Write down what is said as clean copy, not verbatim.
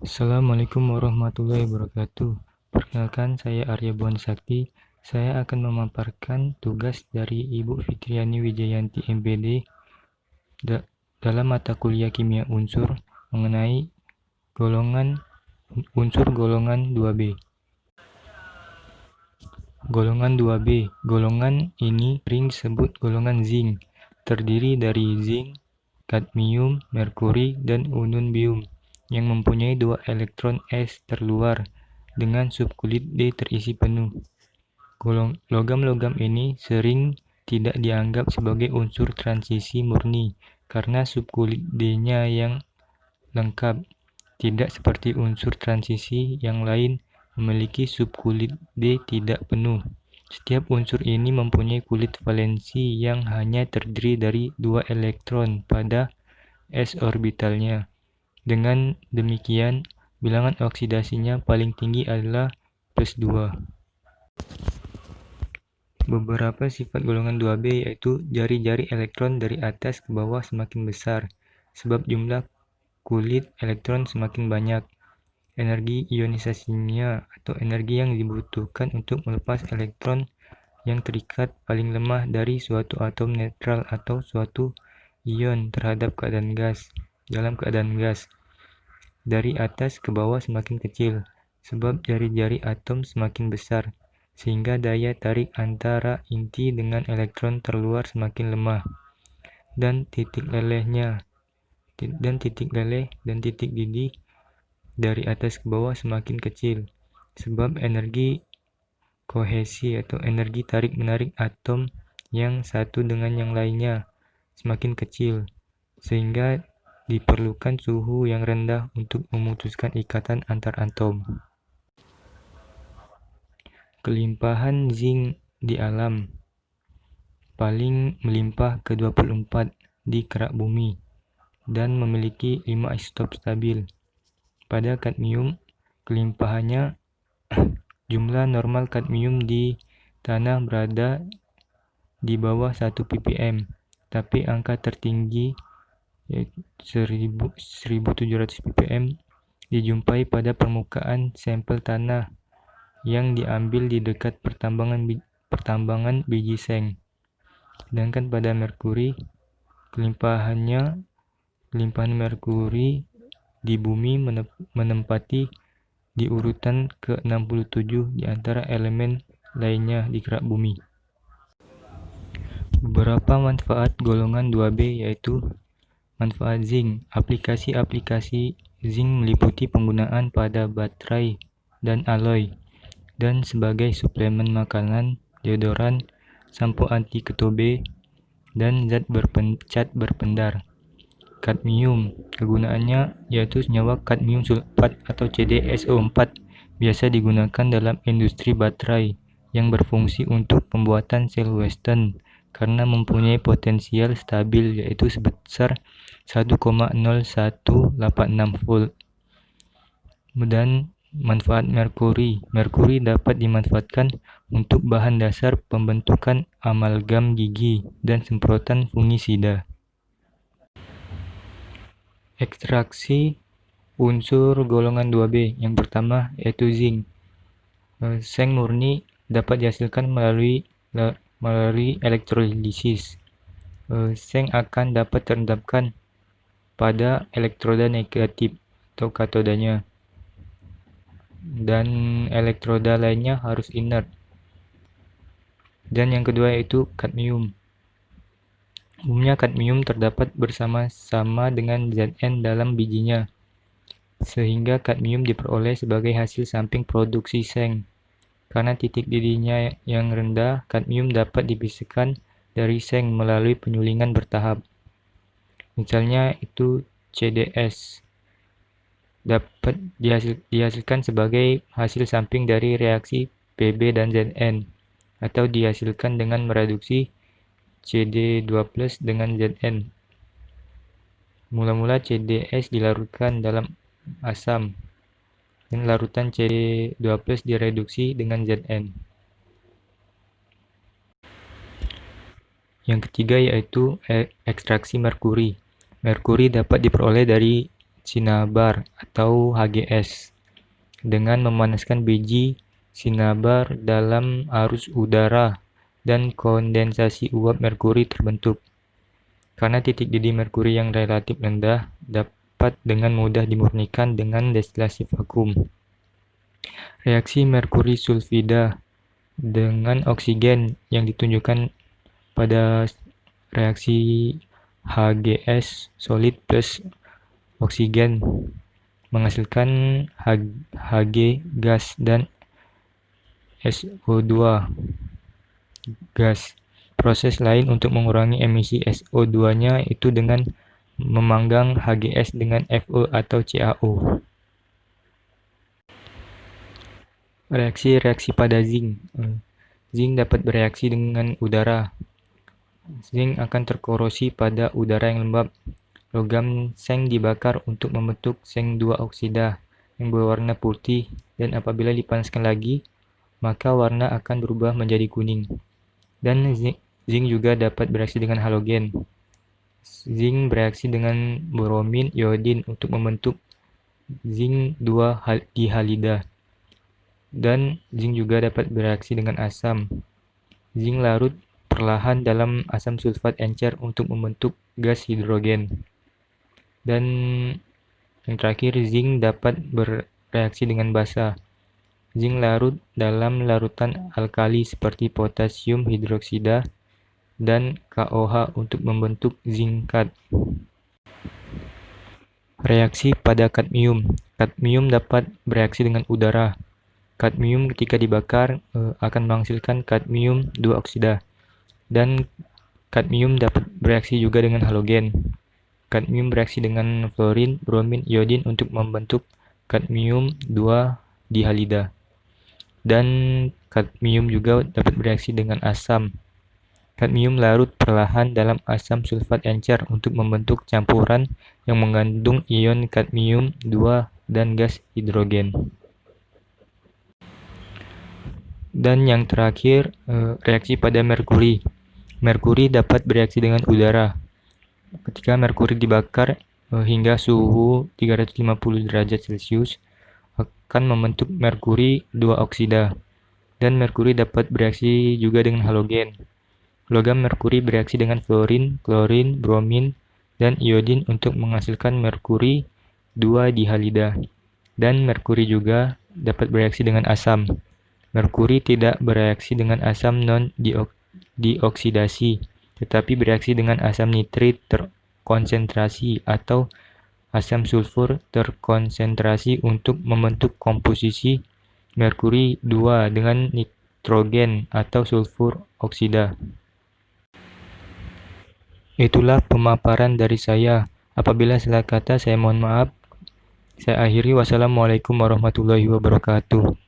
Assalamualaikum warahmatullahi wabarakatuh. Perkenalkan, saya Arya Buan Sakti. Saya akan memaparkan tugas dari Ibu Fitriani Wijayanti MPD dalam mata kuliah Kimia Unsur mengenai unsur golongan 2B. Golongan 2B. Golongan ini sering disebut golongan zinc, terdiri dari zinc, kadmium, merkuri, dan niobium yang mempunyai 2 elektron S terluar dengan subkulit D terisi penuh. Logam-logam ini sering tidak dianggap sebagai unsur transisi murni karena subkulit D-nya yang lengkap, tidak seperti unsur transisi yang lain memiliki subkulit D tidak penuh. Setiap unsur ini mempunyai kulit valensi yang hanya terdiri dari 2 elektron pada s orbitalnya. Dengan demikian, bilangan oksidasinya paling tinggi adalah +2. Beberapa sifat golongan 2B yaitu jari-jari elektron dari atas ke bawah semakin besar, sebab jumlah kulit elektron semakin banyak. Energi ionisasinya atau energi yang dibutuhkan untuk melepas elektron yang terikat paling lemah dari suatu atom netral atau suatu ion terhadap dalam keadaan gas. Dari atas ke bawah semakin kecil, sebab jari-jari atom semakin besar, sehingga daya tarik antara inti dengan elektron terluar semakin lemah. Dan titik leleh dan titik didih dari atas ke bawah semakin kecil, sebab energi kohesi atau energi tarik-menarik atom yang satu dengan yang lainnya semakin kecil, sehingga diperlukan suhu yang rendah untuk memutuskan ikatan antar atom. Kelimpahan zinc di alam paling melimpah ke-24 di kerak bumi dan memiliki 5 isotop stabil. Pada kadmium, kelimpahannya jumlah normal kadmium di tanah berada di bawah 1 ppm, tapi angka tertinggi 1700 ppm dijumpai pada permukaan sampel tanah yang diambil di dekat pertambangan biji seng. Sedangkan pada merkuri, kelimpahan merkuri di bumi menempati di urutan ke-67 di antara elemen lainnya di kerak bumi. Beberapa manfaat golongan 2B yaitu manfaat zinc. Aplikasi-aplikasi zinc meliputi penggunaan pada baterai dan alloy, dan sebagai suplemen makanan, deodoran, sampo anti ketobe, dan zat cat berpendar. Kadmium, kegunaannya yaitu senyawa kadmium sulfat atau CdSO4 biasa digunakan dalam industri baterai yang berfungsi untuk pembuatan sel Weston karena mempunyai potensial stabil yaitu sebesar 1,0186 volt. Dan manfaat merkuri. Merkuri dapat dimanfaatkan untuk bahan dasar pembentukan amalgam gigi dan semprotan fungisida. Ekstraksi unsur golongan 2B. Yang pertama yaitu zinc. Seng murni dapat dihasilkan melalui elektrolisis. Seng akan dapat terendapkan pada elektroda negatif atau katodanya, dan elektroda lainnya harus inert. Dan yang kedua yaitu kadmium. Umumnya kadmium terdapat bersama-sama dengan Zn dalam bijinya, sehingga kadmium diperoleh sebagai hasil samping produksi seng. Karena titik didihnya yang rendah, kadmium dapat dipisahkan dari seng melalui penyulingan bertahap. Misalnya itu CdS dapat dihasilkan sebagai hasil samping dari reaksi Pb dan Zn, atau dihasilkan dengan mereduksi Cd2+ dengan Zn. Mula-mula CdS dilarutkan dalam asam, dan larutan Cd2+ direduksi dengan Zn. Yang ketiga yaitu ekstraksi merkuri. Merkuri dapat diperoleh dari sinabar atau HGS dengan memanaskan biji sinabar dalam arus udara dan kondensasi uap merkuri terbentuk. Karena titik didih merkuri yang relatif rendah dapat dengan mudah dimurnikan dengan destilasi vakum. Reaksi merkuri sulfida dengan oksigen yang ditunjukkan pada reaksi HGS solid plus oksigen menghasilkan Hg gas dan SO2 gas. Proses lain untuk mengurangi emisi SO2-nya itu dengan memanggang HGS dengan FO atau CaO. Reaksi pada zinc. Zinc dapat bereaksi dengan udara. Zinc akan terkorosi pada udara yang lembab. Logam seng dibakar untuk membentuk seng 2 oksida yang berwarna putih, dan apabila dipanaskan lagi, maka warna akan berubah menjadi kuning. Dan zinc juga dapat bereaksi dengan halogen. Zinc bereaksi dengan bromin iodin untuk membentuk zinc 2 dihalida. Dan zinc juga dapat bereaksi dengan asam. Zinc larut perlahan dalam asam sulfat encer untuk membentuk gas hidrogen. Dan yang terakhir, zinc dapat bereaksi dengan basa. Zinc larut dalam larutan alkali seperti potasium hidroksida dan KOH untuk membentuk zincat. Reaksi pada kadmium. Kadmium dapat bereaksi dengan udara. Kadmium ketika dibakar akan menghasilkan kadmium 2 oksida. Dan kadmium dapat bereaksi juga dengan halogen. Kadmium bereaksi dengan fluorin, bromin, iodin untuk membentuk kadmium 2 dihalida. Dan kadmium juga dapat bereaksi dengan asam. Kadmium larut perlahan dalam asam sulfat encer untuk membentuk campuran yang mengandung ion kadmium 2 dan gas hidrogen. Dan yang terakhir, reaksi pada merkuri. Merkuri dapat bereaksi dengan udara. Ketika merkuri dibakar hingga suhu 350 derajat Celcius, akan membentuk merkuri 2 oksida. Dan merkuri dapat bereaksi juga dengan halogen. Logam merkuri bereaksi dengan fluorin, klorin, bromin, dan iodin untuk menghasilkan merkuri 2 dihalida. Dan merkuri juga dapat bereaksi dengan asam. Merkuri tidak bereaksi dengan asam non-dioksidasi, tetapi bereaksi dengan asam nitrit terkonsentrasi atau asam sulfur terkonsentrasi untuk membentuk komposisi merkuri 2 dengan nitrogen atau sulfur oksida. Itulah pemaparan dari saya. Apabila salah kata, saya mohon maaf. Saya akhiri. Wassalamualaikum warahmatullahi wabarakatuh.